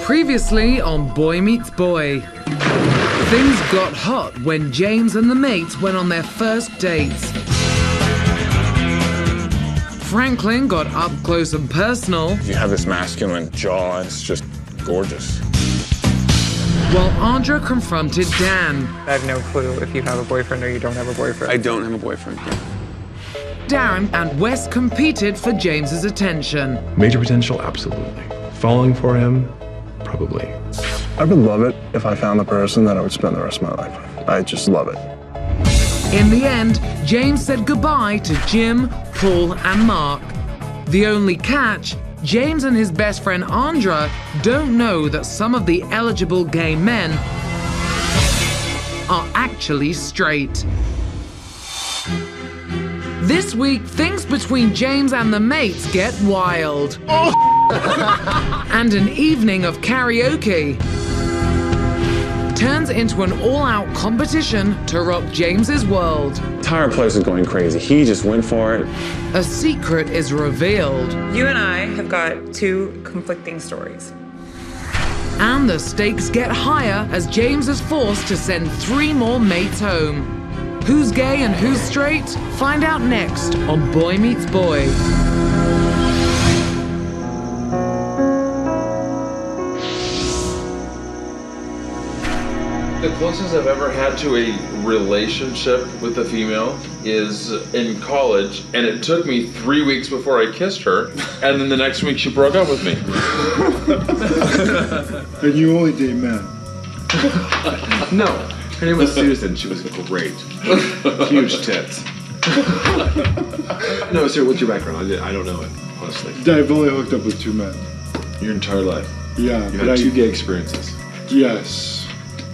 Previously on Boy Meets Boy. Things got hot when James and the mates went on their first dates. Franklin got up close and personal. You have this masculine jaw, it's just gorgeous. While Andra confronted Dan. I have no clue if you have a boyfriend or you don't have a boyfriend. I don't have a boyfriend. Darren and Wes competed for James's attention. Major potential, absolutely. Falling for him, probably. I would love it if I found the person that I would spend the rest of my life with. I just love it. In the end, James said goodbye to Jim, Paul, and Mark. The only catch, James and his best friend Andra don't know that some of the eligible gay men are actually straight. This week, things between James and the mates get wild. And an evening of karaoke turns into an all-out competition to rock James's world. The entire place is going crazy. He just went for it. A secret is revealed. You and I have got two conflicting stories. And the stakes get higher as James is forced to send 3 more mates home. Who's gay and who's straight? Find out next on Boy Meets Boy. The closest I've ever had to a relationship with a female is in college, and it took me 3 weeks before I kissed her, and then the next week she broke up with me. And you only date men? No. Her name was Susan. She was great. Huge tits. No, sir, what's your background? I don't know it, honestly. I've only hooked up with 2 men. Your entire life? Yeah. You had 2 gay experiences? Yes.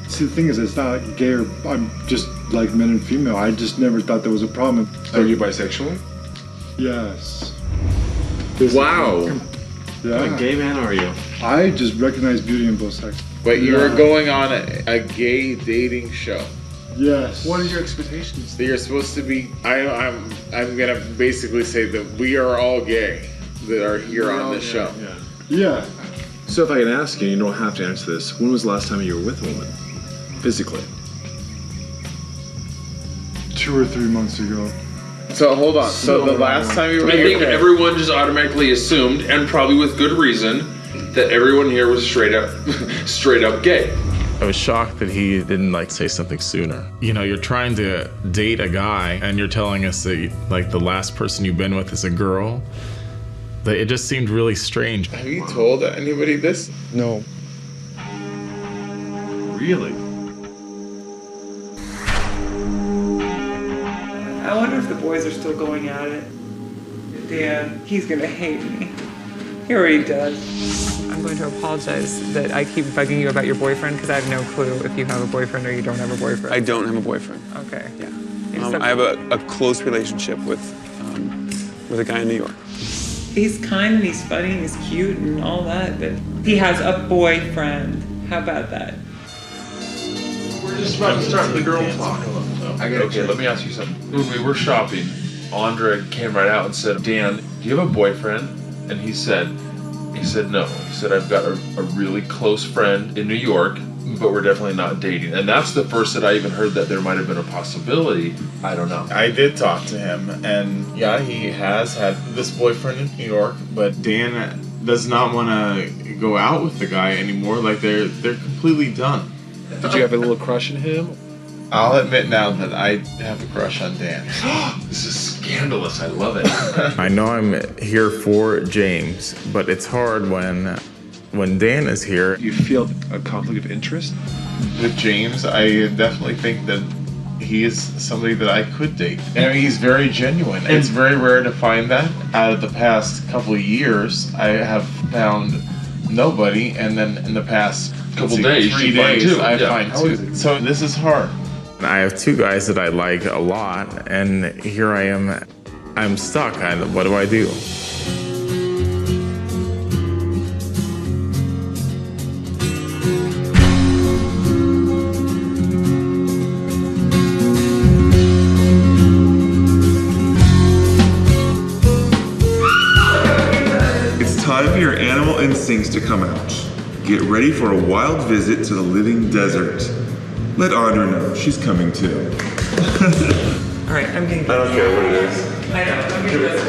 See, the thing is, it's not like gay or I'm just like men and female. I just never thought there was a problem. Are you bisexual? Yes. Wow. Yeah. What gay man are you? I just recognize beauty in both sexes. But you were going on a gay dating show. Yes. What is your expectations? That you're supposed to be. I'm gonna basically say that we are all gay that are here on this show. Yeah. So if I can ask you, you don't have to answer this. When was the last time you were with a woman? Physically? 2 or 3 months ago. So hold on. So the last time you were, I think everyone just automatically assumed, and probably with good reason, that everyone here was straight up gay. I was shocked that he didn't say something sooner. You know, you're trying to date a guy and you're telling us that the last person you've been with is a girl. That it just seemed really strange. Have you told anybody this? No. Really? I wonder if the boys are still going at it. Dan, he's gonna hate me. He already does. I'm going to apologize that I keep bugging you about your boyfriend because I have no clue if you have a boyfriend or you don't have a boyfriend. I don't have a boyfriend. Okay. Yeah. I have a close relationship with a guy in New York. He's kind and he's funny and he's cute and all that, but he has a boyfriend. How about that? We're just about to start the girl talk. Okay, let me ask you something. When we were shopping, Andra came right out and said, Dan, do you have a boyfriend? And he said no. He said, I've got a really close friend in New York, but we're definitely not dating. And that's the first that I even heard that there might have been a possibility. I don't know. I did talk to him, and yeah, he has had this boyfriend in New York, but Dan does not want to go out with the guy anymore. They're completely done. Did you have a little crush on him? I'll admit now that I have a crush on Dan. This is scandalous. I love it. I know I'm here for James, but it's hard when Dan is here. You feel a conflict of interest? With James, I definitely think that he is somebody that I could date. And he's very genuine. It's very rare to find that. Out of the past couple of years, I have found nobody, and then in the past couple days, 3 days, I find two. So this is hard. I have 2 guys that I like a lot, and here I am. I'm stuck. What do I do? It's time for your animal instincts to come out. get ready for a wild visit to the living desert. Let Andra know she's coming too. All right, I'm getting. I don't care what it is. I know. I'm getting this.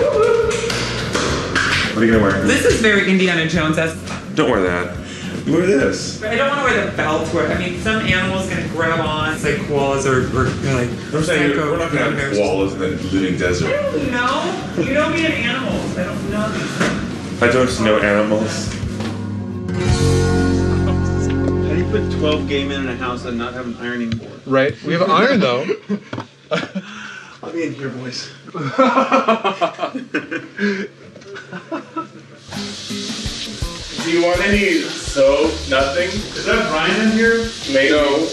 What are you gonna wear? This is very Indiana Jones-esque. Don't wear that. Wear this. I don't want to wear the belt. I mean, some animal's gonna grab on. It's like koalas or like. I'm saying we're not gonna have koalas in the living desert. I don't know. You don't need animals. I don't know. I don't know animals. How do you put 12 gay men in a house and not have an ironing board? Right? We have an iron though. I'll be in here, boys. Do you want any soap? Nothing? Is that Brian in here? Maybe. No.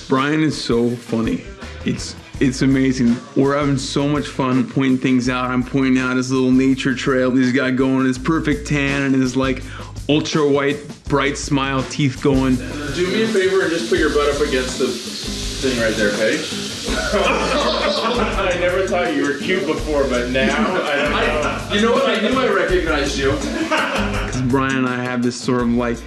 Brian is so funny. It's amazing. We're having so much fun pointing things out. I'm pointing out his little nature trail he's got going, his perfect tan and his like ultra white, bright smile, teeth going. Do me a favor and just put your butt up against the thing right there, okay? I never thought you were cute before, but now I don't know. You know what? I knew I recognized you. Brian and I have this sort of like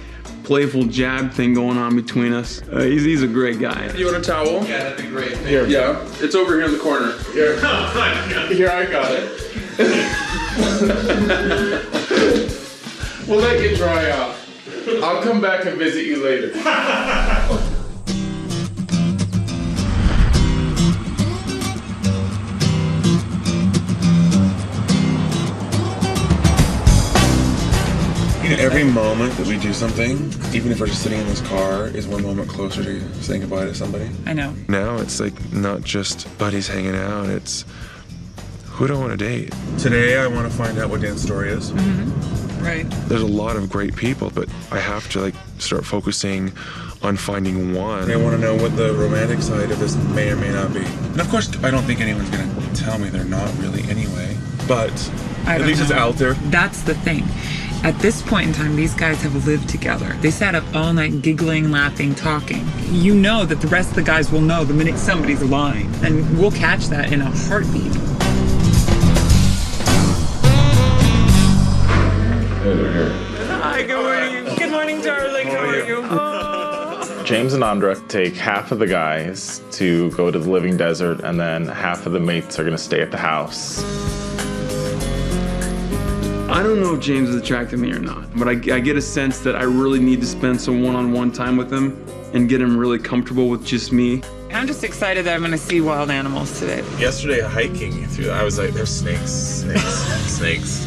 playful jab thing going on between us. He's a great guy. You want a towel? Yeah, that'd be great. Here. Yeah, it's over here in the corner. Here. Here, I got it. We'll let you dry off. I'll come back and visit you later. You know, every moment that we do something, even if we're just sitting in this car, is one moment closer to saying goodbye to somebody. I know. Now it's like not just buddies hanging out, it's who do I want to date? Today I want to find out what Dan's story is. Right. There's a lot of great people, but I have to like start focusing on finding one. I want to know what the romantic side of this may or may not be. And of course, I don't think anyone's going to tell me they're not really anyway, but at least it's out there. That's the thing. At this point in time, these guys have lived together. They sat up all night giggling, laughing, talking. You know that the rest of the guys will know the minute somebody's lying, and we'll catch that in a heartbeat. Hi, good morning. Good morning, darling. How are you? James and Andra take half of the guys to go to the living desert, and then half of the mates are gonna stay at the house. I don't know if James is attracted to me or not, but I get a sense that I really need to spend some one-on-one time with him and get him really comfortable with just me. I'm just excited that I'm gonna see wild animals today. Yesterday hiking through, I was like, there's snakes.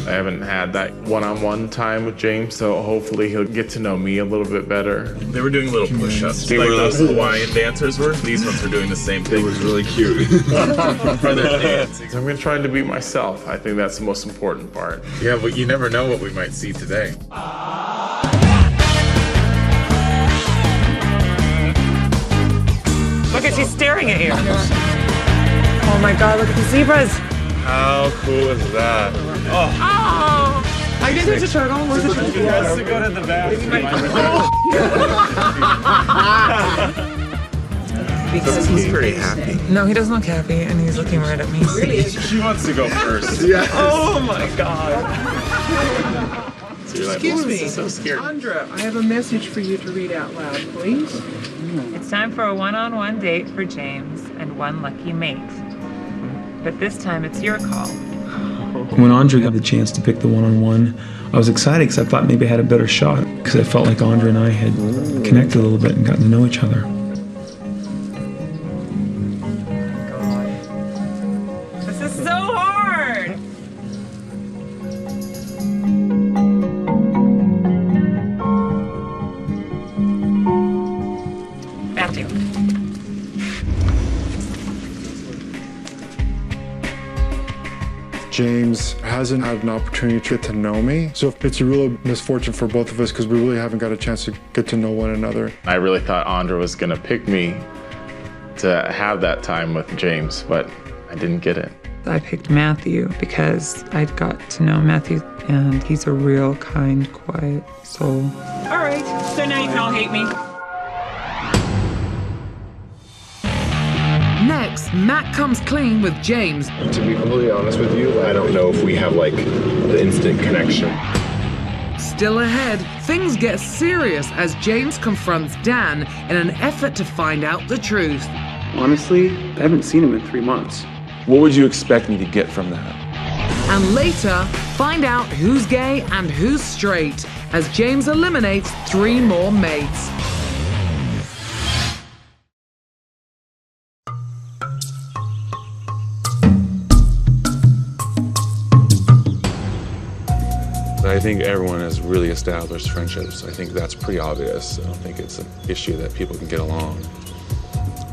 I haven't had that one-on-one time with James, so hopefully he'll get to know me a little bit better. They were doing little push-ups, like those Hawaiian dancers were. These ones were doing the same thing. It was really cute. For their dancing. I'm gonna try to be myself. I think that's the most important part. Yeah, but you never know what we might see today. Look at, she's staring at you. Oh my God, look at the zebras. How cool is that? Oh. I think there's a turtle. Where's the turtle? He has to go to the bathroom. Because he's pretty happy. No, he doesn't look happy, and he's looking right at me. She wants to go first. Yeah. Oh my God. Excuse me, so scared. Andra, I have a message for you to read out loud, please. It's time for a one-on-one date for James and one lucky mate. But this time it's your call. When Andra got the chance to pick the one-on-one, I was excited because I thought maybe I had a better shot because I felt like Andra and I had connected a little bit and gotten to know each other. This is so hard. Matthew. James hasn't had an opportunity to get to know me. So it's a real misfortune for both of us because we really haven't got a chance to get to know one another. I really thought Andra was gonna pick me to have that time with James, but I didn't get it. I picked Matthew because I'd got to know Matthew, and he's a real kind, quiet soul. All right, so now you can all hate me. Next, Matt comes clean with James. To be completely honest with you, I don't know if we have like the instant connection. still ahead, things get serious as James confronts Dan in an effort to find out the truth. Honestly, I haven't seen him in 3 months. What would you expect me to get from that? And later, find out who's gay and who's straight as James eliminates 3 more mates. I think everyone has really established friendships. I think that's pretty obvious. I don't think it's an issue that people can get along.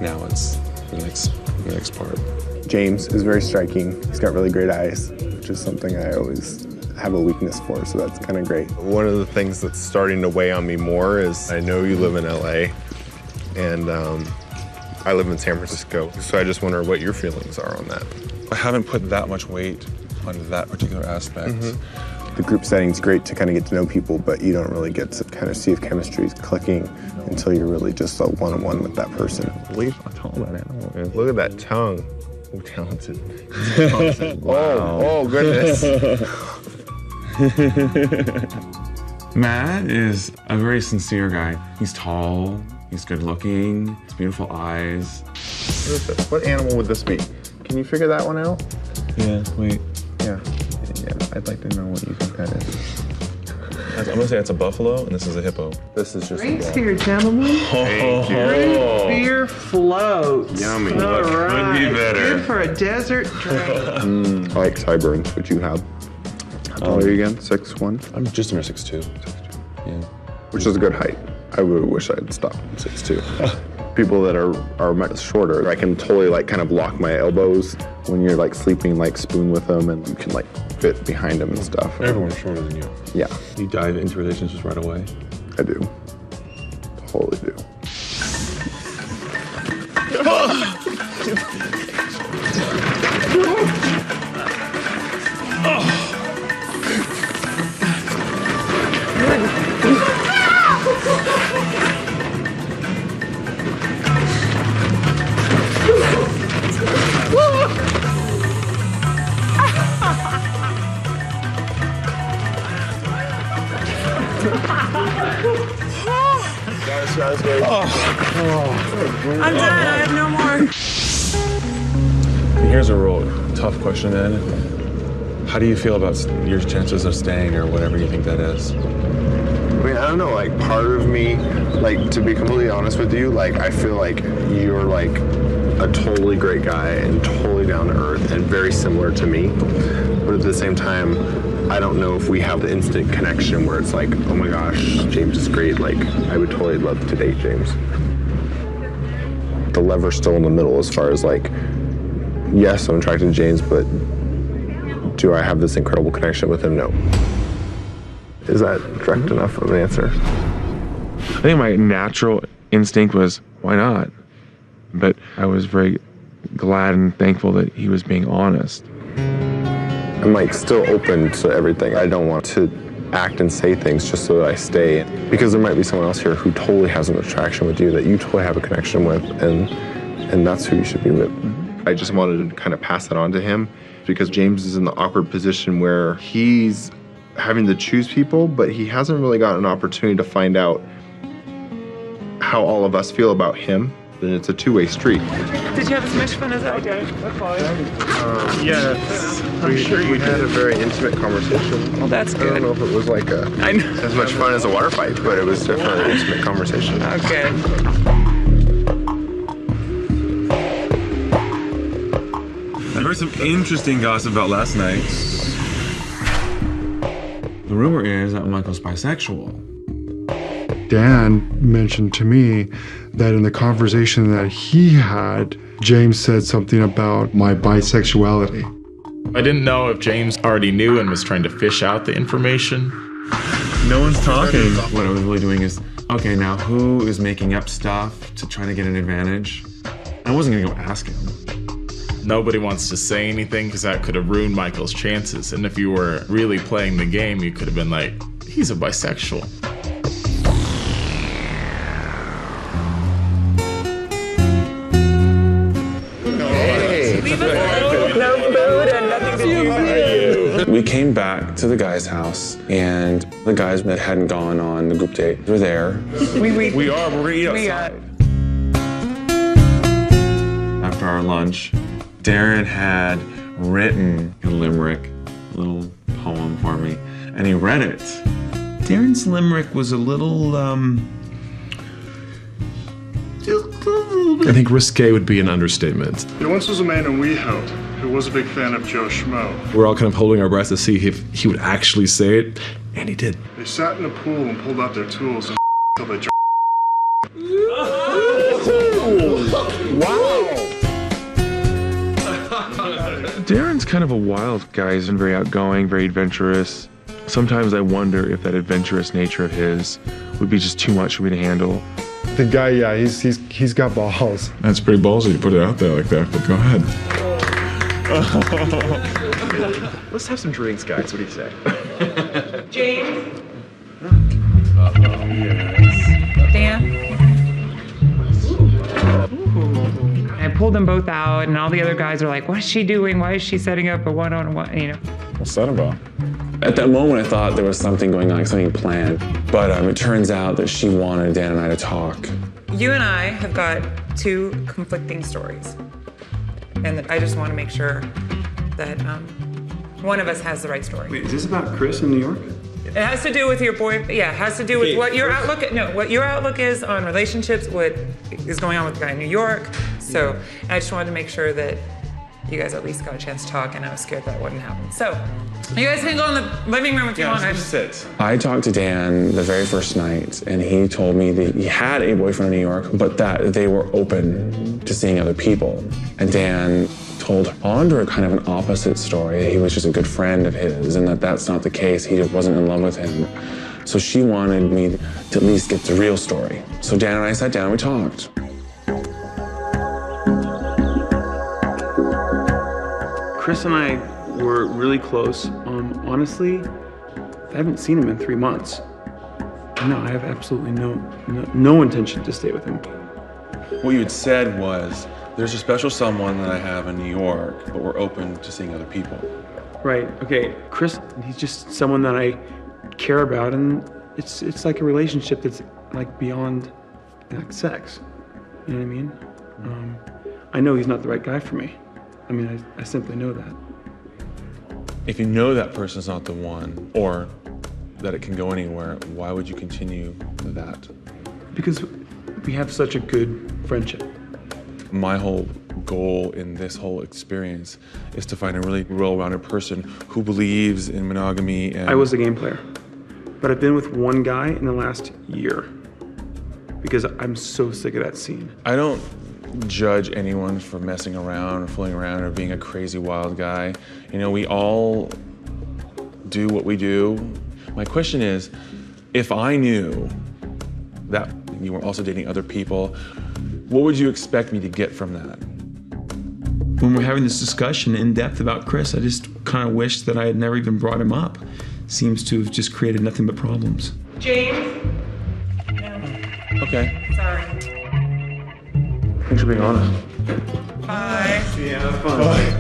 Now it's the next part. James is very striking. He's got really great eyes, which is something I always have a weakness for, so that's kind of great. One of the things that's starting to weigh on me more is I know you live in LA, and I live in San Francisco, so I just wonder what your feelings are on that. I haven't put that much weight on that particular aspect. The group setting's great to kind of get to know people, but you don't really get to kind of see if chemistry is clicking until you're really just a one-on-one with that person. Believe how tall that animal is. Look at that tongue. Oh, talented. Wow. Oh, goodness. Matt is a very sincere guy. He's tall, he's good looking, he's beautiful eyes. What animal would this be? Can you figure that one out? Yeah, wait. Yeah, I'd like to know what you think that is. I'm gonna say it's a buffalo, and this is a hippo. This is just Drinks here, gentlemen. Thank you. Root beer floats. Yummy. All right. Could be better. Good for a desert drink. I like sideburns, which you have. How tall are you again? 6'1"? I'm just under 6'2". Yeah. Which is a good height. I would wish I'd stopped at 6'2". People that are much shorter, I can totally like kind of lock my elbows when you're like sleeping, like spoon with them, and you can like fit behind them and stuff. Everyone's shorter than you. Yeah. You dive into relationships right away? I do. Totally do. I'm done. I have no more. Here's a real tough question then. How do you feel about your chances of staying or whatever you think that is? I mean, I don't know, like part of me, like to be completely honest with you, like I feel like you're like a totally great guy and totally down to earth and very similar to me. But at the same time, I don't know if we have the instant connection where it's like, oh my gosh, James is great. Like, I would totally love to date James. The lever's still in the middle as far as like, yes, I'm attracted to James, but do I have this incredible connection with him? No. Is that direct enough of an answer? I think my natural instinct was, why not? But I was very glad and thankful that he was being honest. I'm like still open to everything. I don't want to act and say things just so that I stay, because there might be someone else here who totally has an attraction with you that you totally have a connection with, and that's who you should be with. I just wanted to kind of pass that on to him because James is in the awkward position where he's having to choose people, but he hasn't really gotten an opportunity to find out how all of us feel about him. And it's a two-way street. Did you have as much fun as I did? Yes. I'm sure you had a very intimate conversation. Well, that's good. I don't know if it was like as much fun as a water fight, but it was definitely an intimate conversation. Okay. I heard some interesting gossip about last night. The rumor is that Michael's bisexual. Dan mentioned to me that in the conversation that he had, James said something about my bisexuality. I didn't know if James already knew and was trying to fish out the information. No one's talking. What I was really doing is, okay, now who is making up stuff to try to get an advantage? I wasn't gonna go ask him. Nobody wants to say anything because that could have ruined Michael's chances. And if you were really playing the game, you could have been like, he's a bisexual. No food and nothing to do. We came back to the guy's house, and the guys that hadn't gone on the group date were there. We are. We're gonna eat outside. After our lunch, Darren had written a limerick, a little poem for me, and he read it. Darren's limerick was a little, I think risque would be an understatement. There once was a man in WeHo who was a big fan of Joe Schmo. We're all kind of holding our breath to see if he would actually say it, and he did. They sat in a pool and pulled out their tools and until they Darren's kind of a wild guy. He's been very outgoing, very adventurous. Sometimes I wonder if that adventurous nature of his would be just too much for me to handle. The guy, yeah, he's got balls. That's pretty ballsy to put it out there like that, but go ahead. Let's have some drinks, guys. What do you say? James? Dan? I pulled them both out, and all the other guys are like, what is she doing? Why is she setting up a one-on-one, you know? What's that about? At that moment, I thought there was something going on, like something planned. But it turns out that she wanted Dan and I to talk. You and I have got two conflicting stories. And I just want to make sure that one of us has the right story. Wait, is this about Chris in New York? It has to do with your boy. Yeah, it has to do with what your outlook. No, what your outlook is on relationships. What is going on with the guy in New York. So I just wanted to make sure that you guys at least got a chance to talk, and I was scared that wouldn't happen. So you guys can go in the living room if you want. Sit. I talked to Dan the very first night, and he told me that he had a boyfriend in New York, but that they were open to seeing other people. And Dan told Andra kind of an opposite story. He was just a good friend of his, and that's not the case. He wasn't in love with him. So she wanted me to at least get the real story. So Dan and I sat down and we talked. Chris and I were really close. Honestly, I haven't seen him in 3 months. No, I have absolutely no intention to stay with him. What you had said was, there's a special someone that I have in New York, but we're open to seeing other people. Right, okay. Chris, he's just someone that I care about, and it's like a relationship that's like beyond like sex. You know what I mean? I know he's not the right guy for me. I mean, I simply know that. If you know that person's not the one, or that it can go anywhere, why would you continue that? Because we have such a good friendship. My whole goal in this whole experience is to find a really well-rounded person who believes in monogamy and... I was a game player, but I've been with one guy in the last year because I'm so sick of that scene. I don't judge anyone for messing around or fooling around or being a crazy wild guy. You know, we all do what we do. My question is, if I knew that you were also dating other people, what would you expect me to get from that? When we're having this discussion in depth about Chris, I just kind of wish that I had never even brought him up. Seems to have just created nothing but problems. James? Okay. Sorry. Thanks for being honest. Bye. Yeah, have fun. Bye.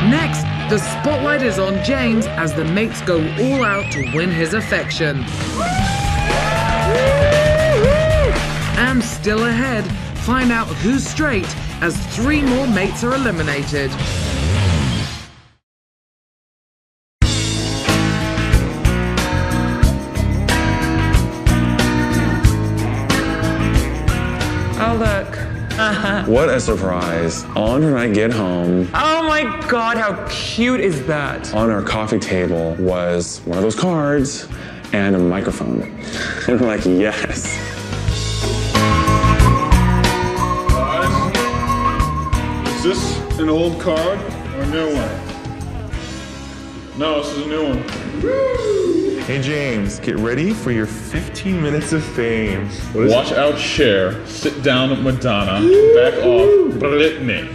Next, the spotlight is on James as the mates go all out to win his affection. And still ahead, find out who's straight as 3 more mates are eliminated. Oh, look. What a surprise. Andra and I get home. Oh my God, how cute is that? On our coffee table was one of those cards and a microphone. And we're like, yes. Is this an old card or a new one? No, this is a new one. Hey James, get ready for your 15 minutes of fame. Watch out, Cher. Sit down, Madonna. Back off, Britney.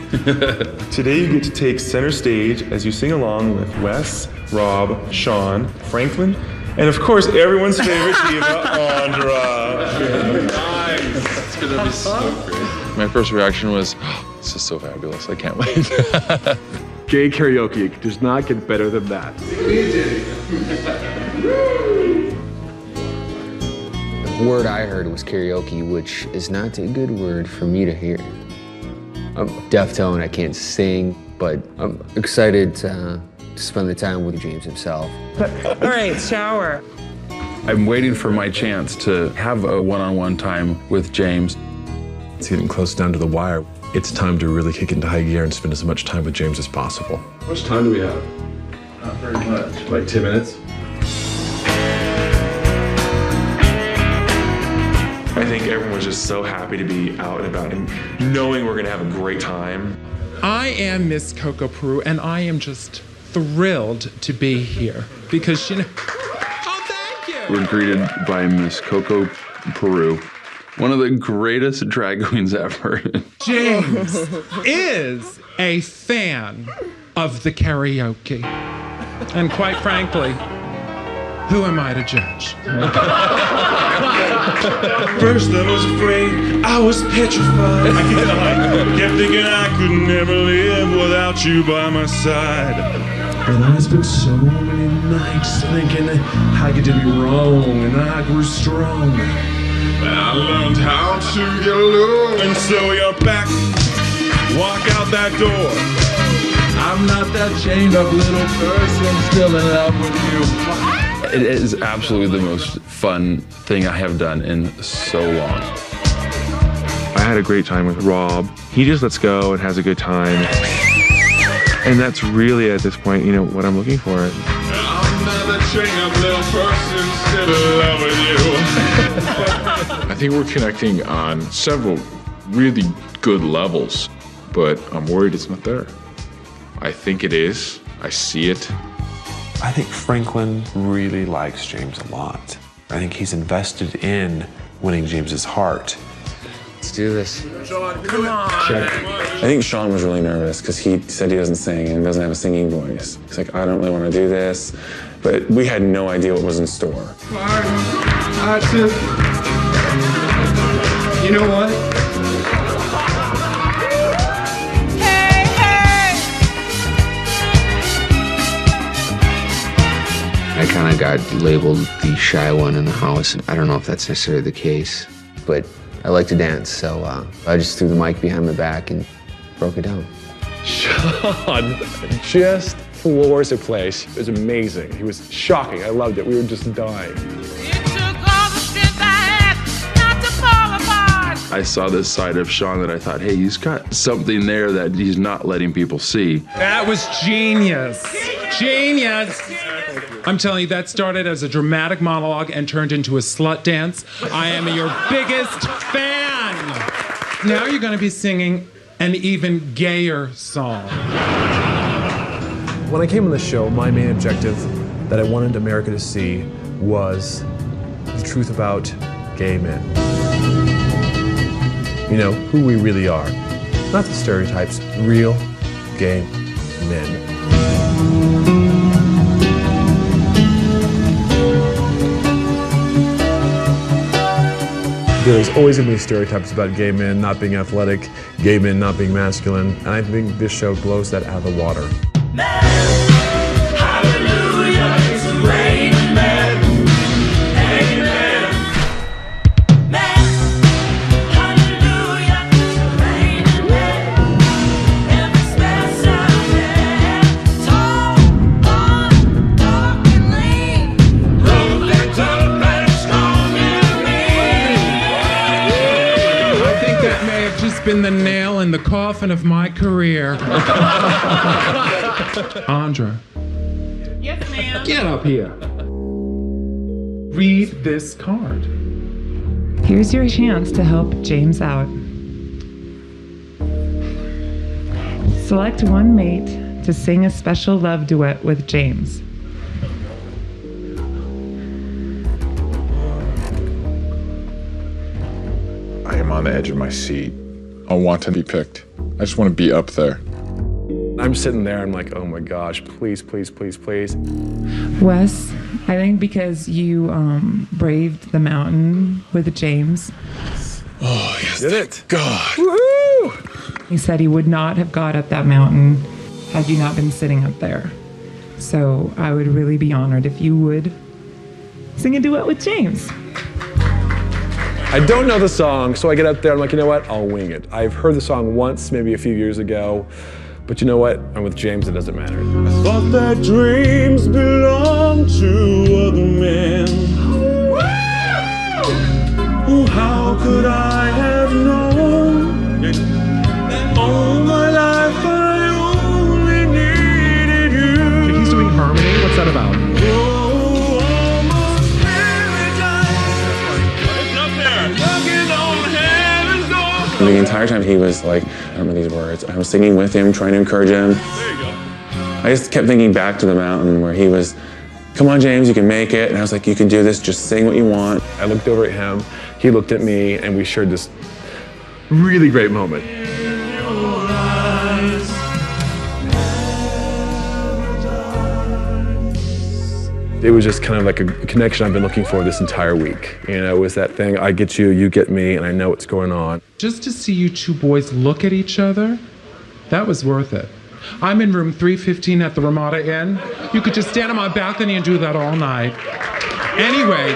Today you get to take center stage as you sing along with Wes, Rob, Sean, Franklin, and of course everyone's favorite diva, Andra. Nice. It's gonna be so great. My first reaction was, oh, this is so fabulous. I can't wait. Gay karaoke does not get better than that. The word I heard was karaoke, which is not a good word for me to hear. I'm deaf tone, I can't sing, but I'm excited to spend the time with James himself. All right, shower. I'm waiting for my chance to have a one-on-one time with James. It's getting close down to the wire. It's time to really kick into high gear and spend as much time with James as possible. How much time do we have? Not very much. Like 10 minutes? I think everyone was just so happy to be out and about and knowing we're gonna have a great time. I am Miss Coco Peru, and I am just thrilled to be here because, you know, oh, thank you. We're greeted by Miss Coco Peru, one of the greatest drag queens ever. James is a fan of the karaoke. And quite frankly, who am I to judge? First I was afraid, I was petrified. I kept thinking I could never live without you by my side. And I spent so many nights thinking how you did me wrong, and I grew strong. I learned how to get along. And so you're back, walk out that door. I'm not that chained up little person still in love with you. It is absolutely the most fun thing I have done in so long. I had a great time with Rob. He just lets go and has a good time. And that's really, at this point, you know, what I'm looking for. I'm not a chained up little person still in love with you. I think we're connecting on several really good levels, but I'm worried it's not there. I think it is. I see it. I think Franklin really likes James a lot. I think he's invested in winning James's heart. Let's do this. Sean, come on. I think Sean was really nervous because he said he doesn't sing and doesn't have a singing voice. He's like, I don't really want to do this. But we had no idea what was in store. You know what? I kind of got labeled the shy one in the house, and I don't know if that's necessarily the case, but I like to dance, so I just threw the mic behind my back and broke it down. Sean just floors the place. It was amazing. He was shocking. I loved it. We were just dying. I saw this side of Sean that I thought, hey, he's got something there that he's not letting people see. That was genius. Genius. I'm telling you, that started as a dramatic monologue and turned into a slut dance. I am your biggest fan. Now you're going to be singing an even gayer song. When I came on the show, my main objective that I wanted America to see was the truth about gay men. You know, who we really are. Not the stereotypes, real gay men. There's always going to be stereotypes about gay men not being athletic, gay men not being masculine, and I think this show blows that out of the water. Been the nail in the coffin of my career. Andra. Yes, ma'am. Get up here. Read this card. Here's your chance to help James out. Select one mate to sing a special love duet with James. I'm on the edge of my seat. I want to be picked. I just want to be up there. I'm sitting there, I'm like, oh my gosh, please, please, please, please. Wes, I think because you braved the mountain with James. Oh, yes. Did it? God. Woohoo! He said he would not have got up that mountain had you not been sitting up there. So I would really be honored if you would sing a duet with James. I don't know the song, so I get up there, I'm like, you know what, I'll wing it. I've heard the song once, maybe a few years ago, but you know what, I'm with James, it doesn't matter. I thought that dreams belonged to other men. Oh, how could I have known that all my life I only needed you? He's doing harmony, what's that about? The entire time he was like, I don't know these words. I was singing with him, trying to encourage him. There you go. I just kept thinking back to the mountain where he was, come on, James, you can make it. And I was like, you can do this, just sing what you want. I looked over at him, he looked at me, and we shared this really great moment. It was just kind of like a connection I've been looking for this entire week. You know, it was that thing, I get you, you get me, and I know what's going on. Just to see you two boys look at each other, that was worth it. I'm in room 315 at the Ramada Inn. You could just stand on my balcony and do that all night. Anyway,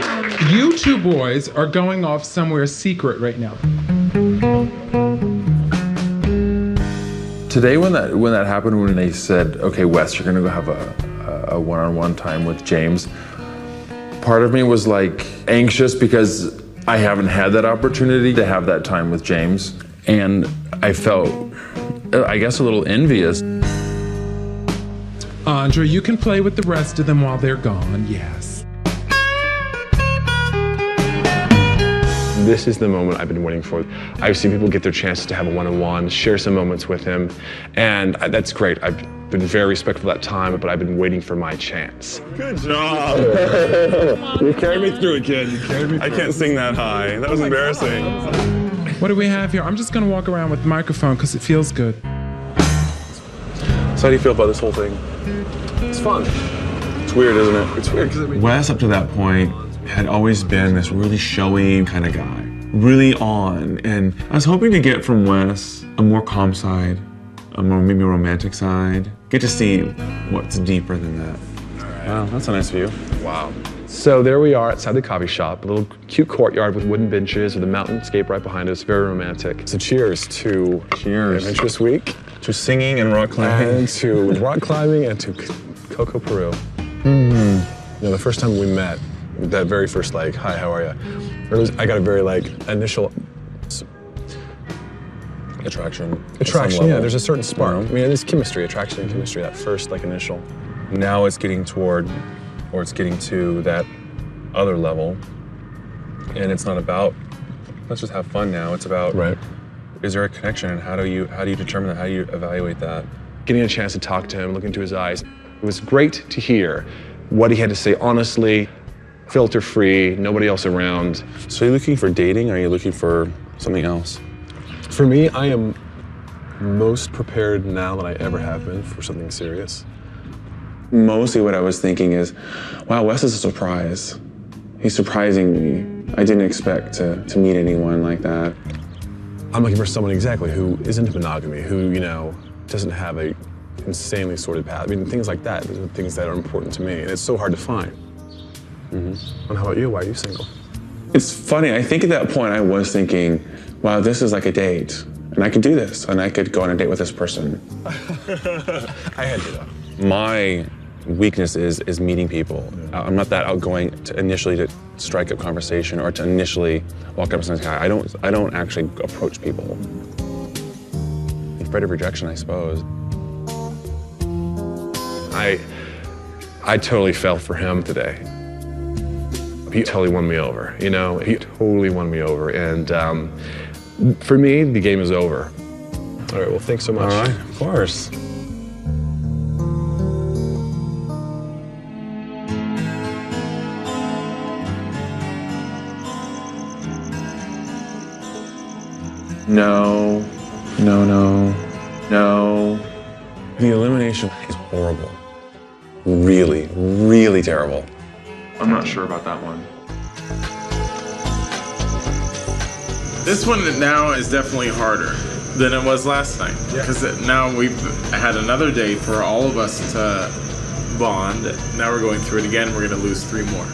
you two boys are going off somewhere secret right now. Today when that happened, when they said, okay, Wes, you're gonna go have a one-on-one time with James, part of me was like anxious because I haven't had that opportunity to have that time with James. And I felt, I guess, a little envious. Andra, you can play with the rest of them while they're gone, yes. This is the moment I've been waiting for. I've seen people get their chances to have a one-on-one, share some moments with him, and that's great. I've been very respectful of that time, but I've been waiting for my chance. Good job. You carried me through it, kid. You carried me through it. I can't sing that high. That was embarrassing. What do we have here? I'm just gonna walk around with the microphone because it feels good. So how do you feel about this whole thing? It's fun. It's weird, isn't it? It's weird because Wes, up to that point, had always been this really showy kind of guy. Really on. And I was hoping to get from Wes a more calm side, a more maybe romantic side. Get to see what's deeper than that. Wow, that's a nice view. Wow. So there we are outside the coffee shop, a little cute courtyard with wooden benches with a mountainscape right behind us, very romantic. So cheers to Adventurous Week. To singing and rock climbing. And to rock climbing and to Coco, Peru. You know, the first time we met, that very first like, hi, how are you? I got a very like initial Attraction. Attraction, yeah, there's a certain spark. I mean, there's chemistry, attraction and chemistry, that first like initial. Now it's getting toward, or it's getting to that other level. And it's not about, let's just have fun now. It's about, is there a connection, and how do you determine that? How do you evaluate that? Getting a chance to talk to him, look into his eyes. It was great to hear what he had to say honestly, filter-free, nobody else around. So are you looking for dating, or are you looking for something else? For me, I am most prepared now than I ever have been for something serious. Mostly what I was thinking is, wow, Wes is a surprise. He's surprising me. I didn't expect to meet anyone like that. I'm looking for someone exactly who isn't monogamy, who, you know, doesn't have a insanely sordid path. I mean, things like that, those are things that are important to me, and it's so hard to find. And how about you? Why are you single? It's funny, I think at that point I was thinking, wow, this is like a date, and I could do this, and I could go on a date with this person. I had to, though. My weakness is meeting people. I'm not that outgoing initially to strike up conversation or to initially walk up to someone's guy. I don't actually approach people. Afraid of rejection, I suppose. I totally fell for him today. He totally won me over, you know? He totally won me over, and for me, the game is over. All right, well, thanks so much. All right, of course. No. No, no. No. The elimination is horrible. Really, really terrible. I'm not sure about that one. This one now is definitely harder than it was last night. Because now we've had another day for all of us to bond. Now we're going through it again. We're going to lose 3 more.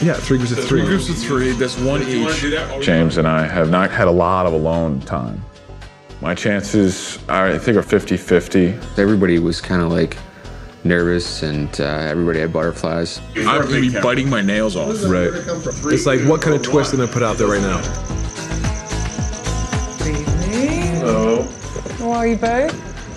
Yeah, 3 groups of 3. 3 groups of 3, that's 1 each. James and I have not had a lot of alone time. My chances, I think, are 50-50. Everybody was kind of like nervous, and everybody had butterflies. I'm gonna be biting my nails off. Right. It's like, what kind of twist are they gonna put out there right now? Hello. How are you both?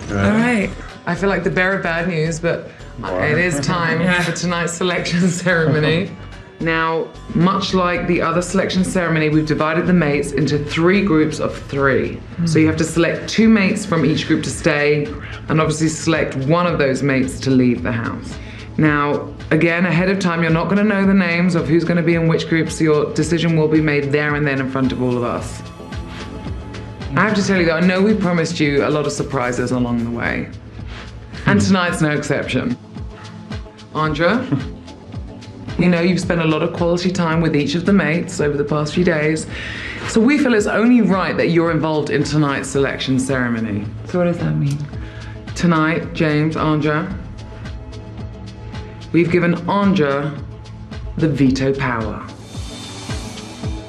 Good. All right. I feel like the bearer of bad news, but it is time for tonight's selection ceremony. Now, much like the other selection ceremony, we've divided the mates into 3 groups of 3. So you have to select 2 mates from each group to stay, and obviously select one of those mates to leave the house. Now, again, ahead of time, you're not going to know the names of who's going to be in which group, so your decision will be made there and then in front of all of us. I have to tell you that I know we promised you a lot of surprises along the way. And tonight's no exception. Andra, you know you've spent a lot of quality time with each of the mates over the past few days, so we feel it's only right that you're involved in tonight's selection ceremony. So what does that mean? Tonight, James, Andra, we've given Andra the veto power.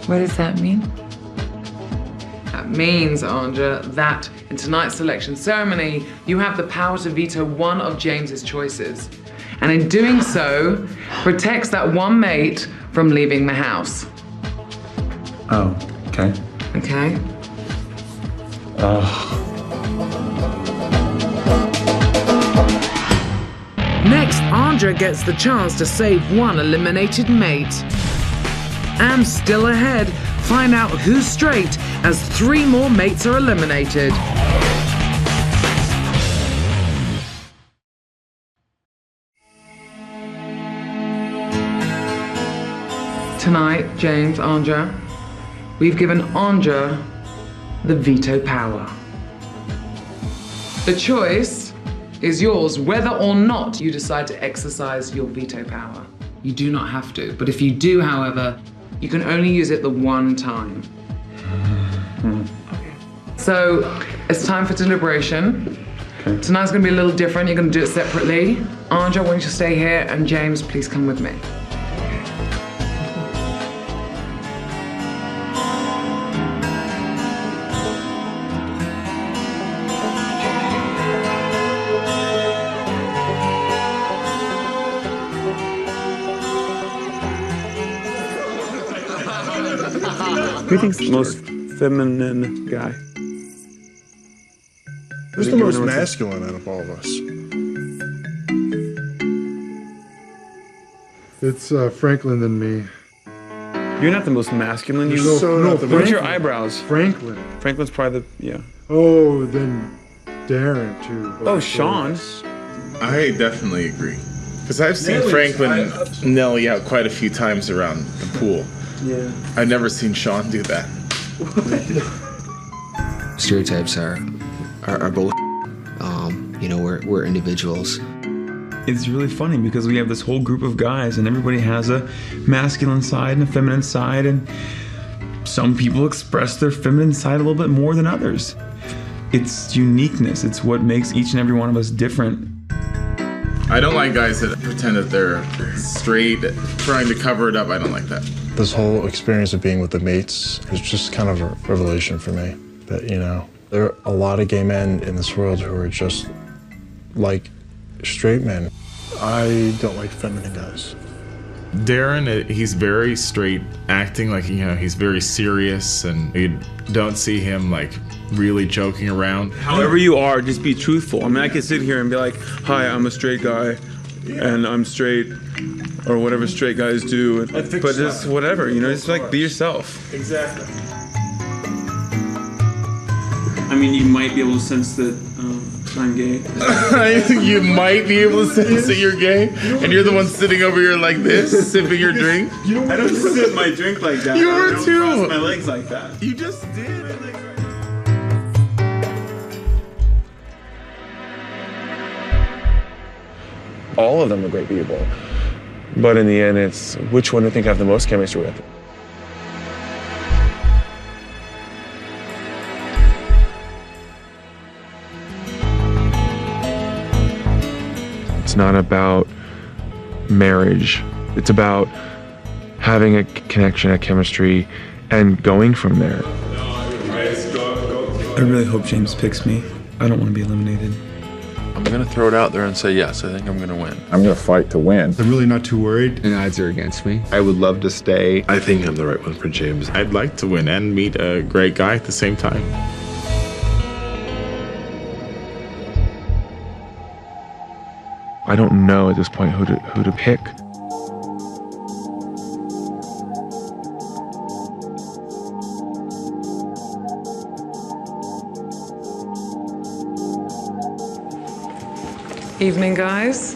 What does that mean? That means, Andra, that in tonight's selection ceremony, you have the power to veto one of James's choices. And in doing so, protects that one mate from leaving the house. Oh, okay. Okay? Next, Andra gets the chance to save one eliminated mate. And still ahead, find out who's straight as 3 more mates are eliminated. Tonight, James, Andra, we've given Andra the veto power. The choice is yours whether or not you decide to exercise your veto power. You do not have to, but if you do, however, you can only use it the one time. Okay. So it's time for deliberation. Okay. Tonight's gonna be a little different. You're gonna do it separately. Andra, I want you to stay here, and James, please come with me. Who do you think's the most feminine guy? Who's the most masculine out of all of us? It's Franklin and me. You're not the most masculine. You Franklin. Look at your eyebrows. Franklin. Franklin's probably the Oh, then Darren too. Oh, Sean. I definitely agree. Because I've seen Franklin Nelly out quite a few times around the pool. Yeah. I've never seen Sean do that. Stereotypes are bullshit. We're individuals. It's really funny because we have this whole group of guys and everybody has a masculine side and a feminine side, and some people express their feminine side a little bit more than others. It's uniqueness. It's what makes each and every one of us different. I don't like guys that pretend that they're straight, trying to cover it up. I don't like that. This whole experience of being with the mates is just kind of a revelation for me. That, there are a lot of gay men in this world who are just like straight men. I don't like feminine guys. Darren, he's very straight, acting like, he's very serious, and you don't see him like really joking around. However you are, just be truthful. I mean, I could sit here and be like, hi, I'm a straight guy, and I'm straight, or whatever straight guys do. But just whatever, just like be yourself. Exactly. I mean, you might be able to sense that I'm gay. You might be able to sense that you're gay, and you're the one sitting over here like this, sipping your drink. I don't sip my drink like that. You were I don't too. cross my legs like that. You just did. all of them are great people. But in the end, it's which one do I think I have the most chemistry with? It's not about marriage. It's about having a connection, a chemistry, and going from there. I really hope James picks me. I don't want to be eliminated. I'm gonna throw it out there and say yes, I think I'm gonna win. I'm gonna fight to win. I'm really not too worried. The odds are against me. I would love to stay. I think I'm the right one for James. I'd like to win and meet a great guy at the same time. I don't know at this point who to pick. Evening, guys.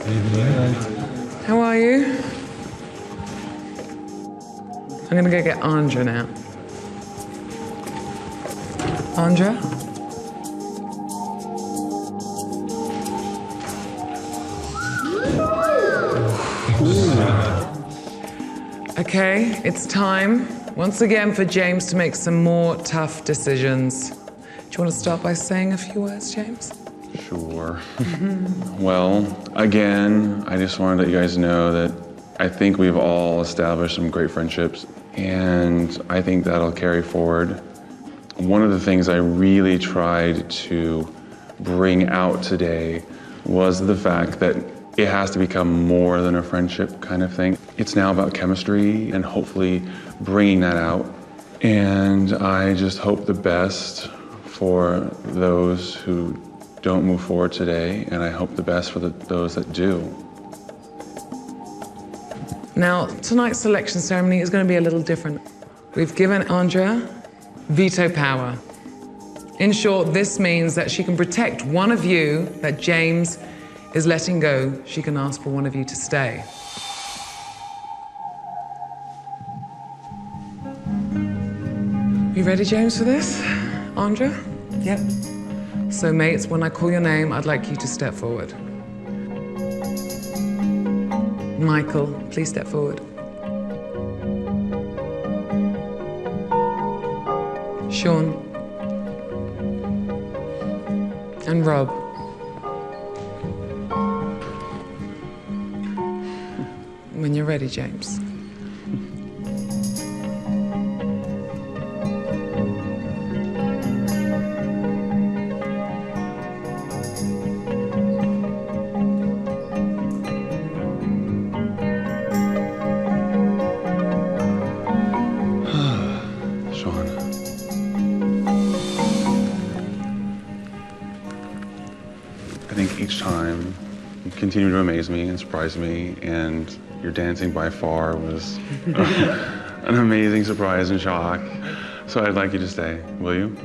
How are you? I'm gonna go get Andra now. Andra? Okay, it's time once again for James to make some more tough decisions. Do you want to start by saying a few words, James? Sure. Well, again, I just wanted to let you guys know that I think we've all established some great friendships, and I think that'll carry forward. One of the things I really tried to bring out today was the fact that it has to become more than a friendship kind of thing. It's now about chemistry and hopefully bringing that out. And I just hope the best for those who don't move forward today, and I hope the best for those that do. Now, tonight's selection ceremony is going to be a little different. We've given Andra veto power. In short, this means that she can protect one of you that James is letting go. She can ask for one of you to stay. You ready, James, for this? Andra? Yep. So, mates, when I call your name, I'd like you to step forward. Michael, please step forward. Sean. And Rob. When you're ready, James. Continue to amaze me and surprise me, and your dancing by far was an amazing surprise and shock. So I'd like you to stay. Will you?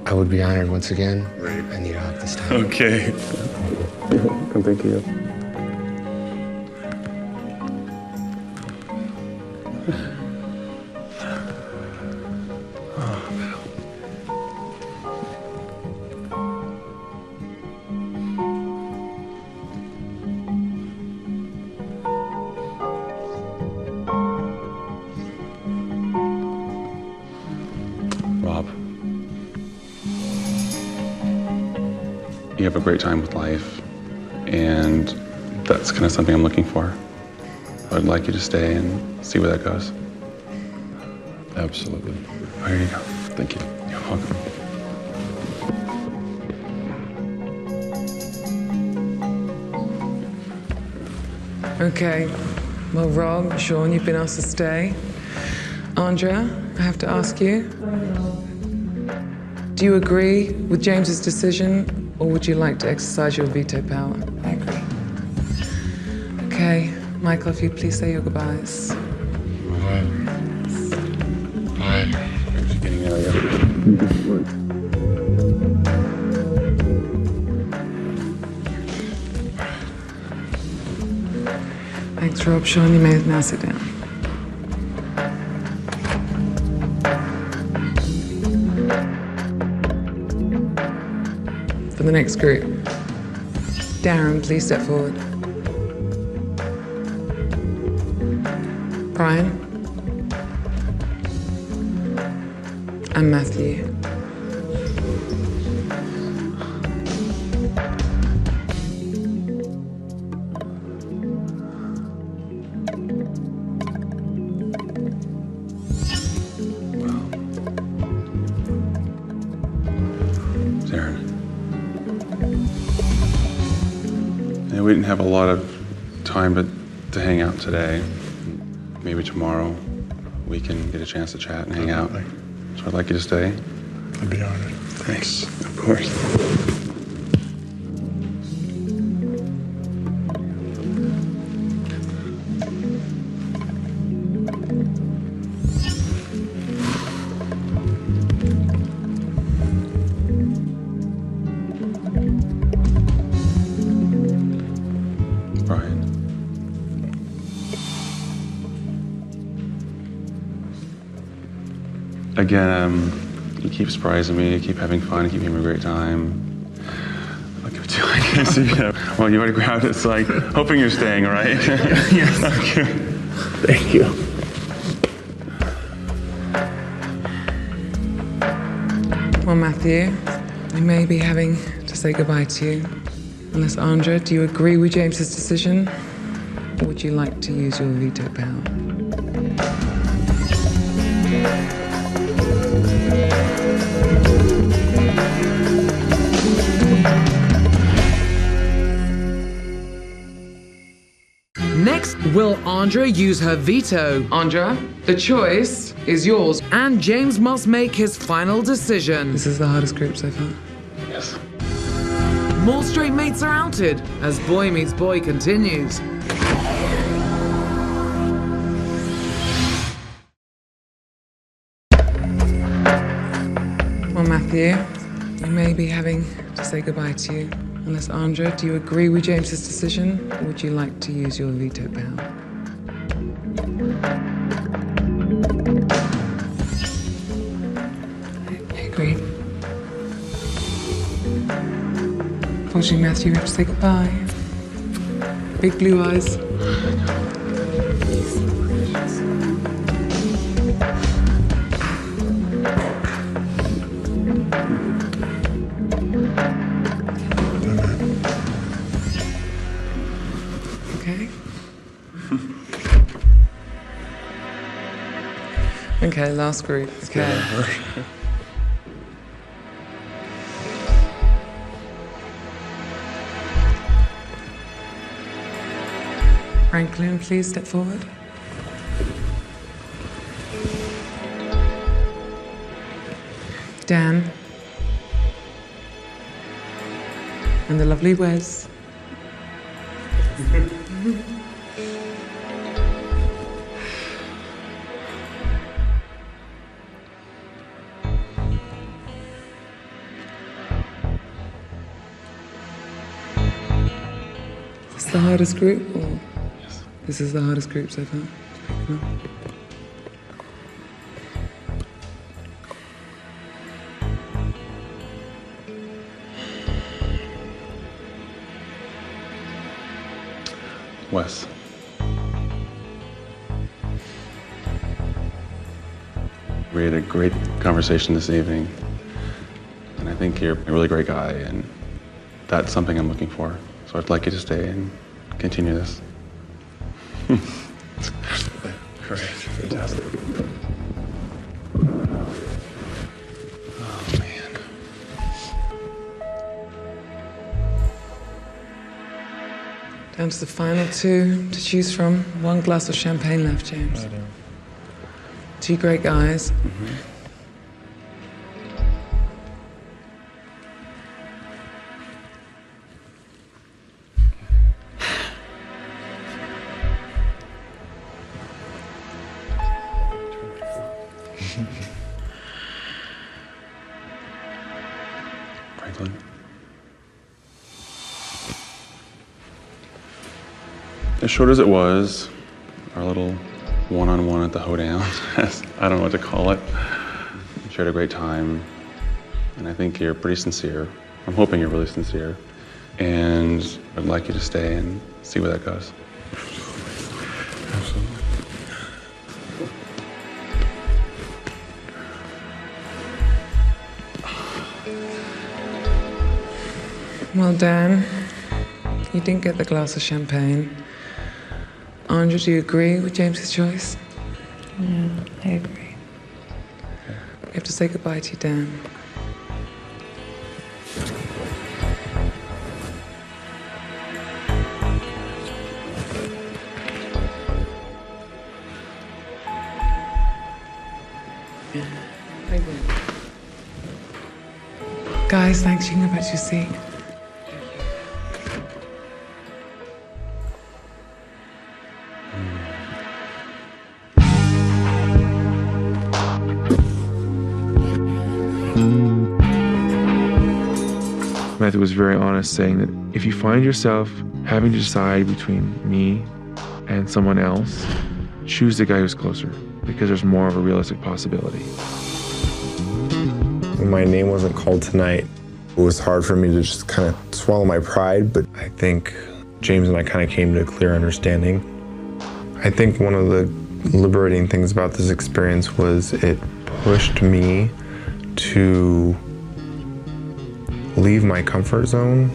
I would be honored once again. I need a hug this time. Okay. Come, thank you. You have a great time with life, and that's kind of something I'm looking for. I'd like you to stay and see where that goes. Absolutely. There you go. Thank you. You're welcome. Okay. Well, Rob, Sean, you've been asked to stay. Andra, I have to ask you. Do you agree with James's decision, or would you like to exercise your veto power? I agree. Okay. Michael, if you'd please say your goodbyes. Bye. Bye. Just getting out of here. Thanks, Rob. Sean, you may now sit down. For the next group, Darren, please step forward. Brian. And Matthew. We didn't have a lot of time to hang out today. Maybe tomorrow we can get a chance to chat and hang out. So I'd like you to stay. I'd be honored. Thanks. Of course. Again, you keep surprising me, you keep having fun, you keep having a great time. I'll give it to you, I guess. Well, you already grabbed it, it's like, hoping you're staying, right? Yes. Okay. Thank you. Well, Matthew, I may be having to say goodbye to you. Unless, Andra, do you agree with James's decision? Or would you like to use your veto power? Next, will Andra use her veto? Andra, the choice is yours. And James must make his final decision. This is the hardest group so far. Yes. More straight mates are outed as Boy Meets Boy continues. Well, Matthew, I may be having to say goodbye to you. Unless, Andra, do you agree with James's decision, or would you like to use your veto power? I agree. Unfortunately, Matthew, we have to say goodbye. Big blue eyes. Okay, last group. Okay. Franklin, please step forward. Dan. And the lovely Wes. The hardest group, or yes. This is the hardest group so far? No? Wes. We had a great conversation this evening, and I think you're a really great guy, and that's something I'm looking for. So I'd like you to stay and continue this. Great, fantastic. Oh, man. Down to the final two to choose from. One glass of champagne left, James. I do. Two great guys. Mm-hmm. Franklin. As short as it was, our little one-on-one at the hoedown, I don't know what to call it. We shared a great time, and I think you're pretty sincere. I'm hoping you're really sincere, and I'd like you to stay and see where that goes. Absolutely. Well, Dan, you didn't get the glass of champagne. Andrea, do you agree with James's choice? Yeah, I agree. We have to say goodbye to you, Dan. Guys, thanks. You can go back to your seat. Matthew was very honest, saying that if you find yourself having to decide between me and someone else, choose the guy who's closer, because there's more of a realistic possibility. When my name wasn't called tonight, it was hard for me to just kind of swallow my pride, but I think James and I kind of came to a clear understanding. I think one of the liberating things about this experience was it pushed me to leave my comfort zone.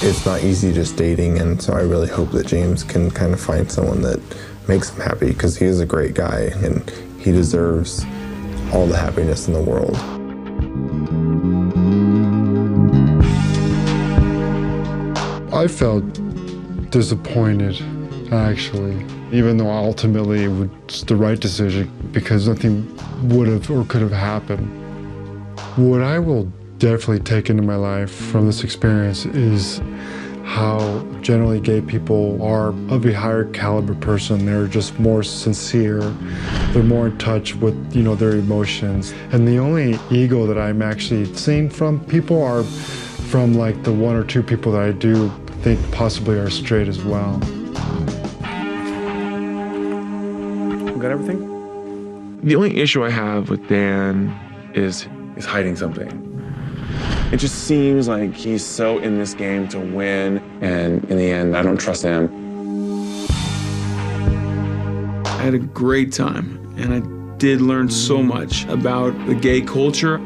It's not easy just dating, and so I really hope that James can kind of find someone that makes him happy, because he is a great guy and he deserves all the happiness in the world. I felt disappointed, actually, even though ultimately it was the right decision, because nothing would have or could have happened. What I will definitely take into my life from this experience is how generally gay people are of a higher caliber person. They're just more sincere. They're more in touch with, their emotions. And the only ego that I'm actually seeing from people are from like the one or two people that I do think possibly are straight as well. Got everything? The only issue I have with Dan is hiding something. It just seems like he's so in this game to win, and in the end, I don't trust him. I had a great time, and I did learn so much about the gay culture.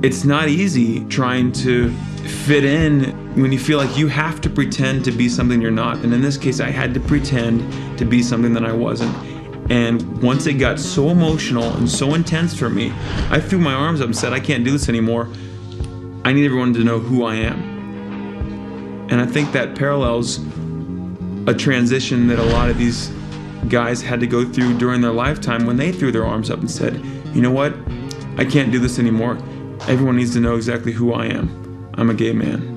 It's not easy trying to fit in when you feel like you have to pretend to be something you're not. And in this case, I had to pretend to be something that I wasn't. And once it got so emotional and so intense for me, I threw my arms up and said, I can't do this anymore. I need everyone to know who I am. And I think that parallels a transition that a lot of these guys had to go through during their lifetime when they threw their arms up and said, you know what? I can't do this anymore. Everyone needs to know exactly who I am. I'm a gay man.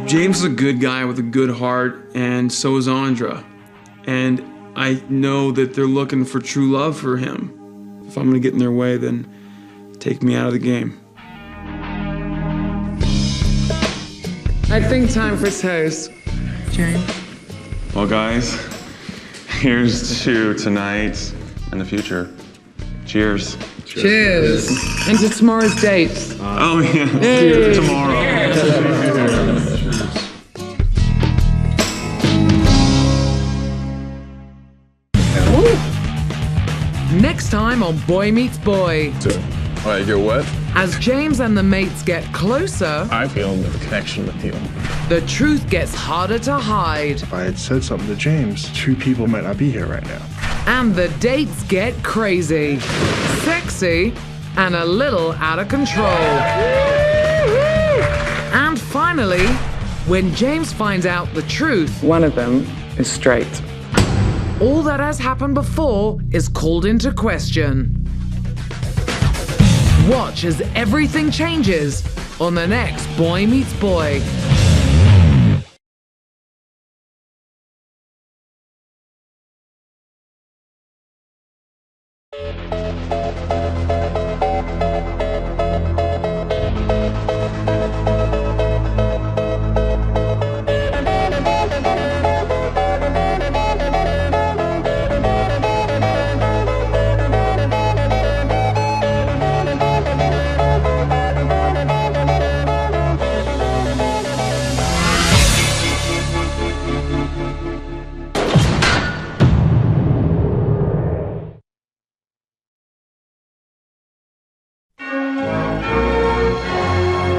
James is a good guy with a good heart, and so is Andra. And I know that they're looking for true love for him. If I'm gonna get in their way, then take me out of the game. I think time for toast. James? Well, guys, here's to tonight and the future. Cheers. Cheers. And to tomorrow's dates. Oh, yeah. Yay. Tomorrow. Next time on Boy Meets Boy. All right, you're what? As James and the mates get closer, I feel the connection with you. the truth gets harder to hide. If I had said something to James, two people might not be here right now. And the dates get crazy, sexy, and a little out of control. And finally, when James finds out the truth, one of them is straight. All that has happened before is called into question. Watch as everything changes on the next Boy Meets Boy.